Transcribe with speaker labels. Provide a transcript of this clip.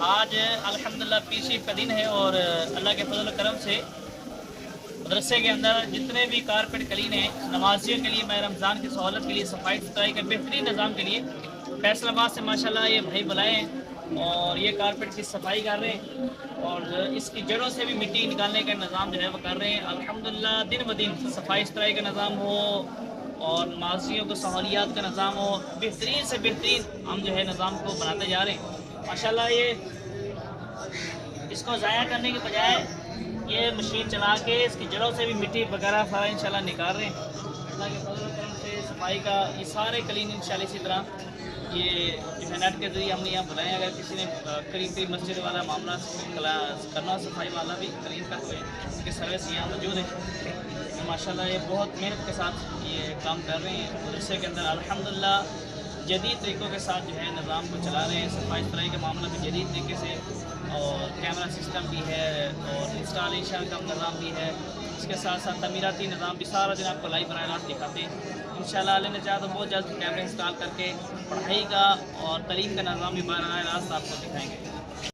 Speaker 1: آج الحمدللہ پیر شریف کا دن ہے اور اللہ کے فضل و کرم سے مدرسے کے اندر جتنے بھی کارپیٹ کلین ہیں نمازیوں کے لیے، میں رمضان کی سہولت کے لیے، صفائی ستھرائی کے بہترین نظام کے لیے فیصل آباد سے ماشاءاللہ یہ بھائی بلائے ہیں اور یہ کارپیٹ کی صفائی کر رہے ہیں اور اس کی جڑوں سے بھی مٹی نکالنے کا نظام جو ہے وہ کر رہے ہیں۔ الحمدللہ دن بدن صفائی ستھرائی کا نظام ہو اور نمازیوں کو سہولیات کا نظام ہو، بہترین سے بہترین ہم جو ہے نظام کو بناتے جا رہے ہیں ماشاءاللہ۔ اس کو ضائع کرنے کے بجائے یہ مشین چلا کے اس کی جڑوں سے بھی مٹی وغیرہ سارا انشاءاللہ نکال رہے ہیں۔ اللہ کے فضل و کرم سے صفائی کا یہ سارے کلین انشاءاللہ اسی طرح یہ جو ہے نیٹ کے ذریعے ہم نے یہاں بنائے، اگر کسی نے قریبی مسجد والا معاملہ کرنا ہو صفائی والا بھی کلین کا ہوئے، اس کی سروس یہاں موجود ہے۔ ماشاءاللہ یہ بہت محنت کے ساتھ یہ کام کر رہے ہیں مدرسے کے اندر۔ الحمدللہ جدید طریقوں کے ساتھ جو ہے نظام کو چلا رہے ہیں، صفائی ستھرائی کے معاملہ بھی جدید طریقے سے، اور کیمرہ سسٹم بھی ہے اور انسٹالیشن کا نظام بھی ہے، اس کے ساتھ ساتھ تعمیراتی نظام بھی سارا دن آپ کو لائیو براہ راست دکھاتے ہیں انشاءاللہ۔ اللہ نے چاہا تو بہت جلد کیمرے انسٹال کر کے پڑھائی کا اور تعلیم کا نظام بھی براہ راست آپ کو دکھائیں گے۔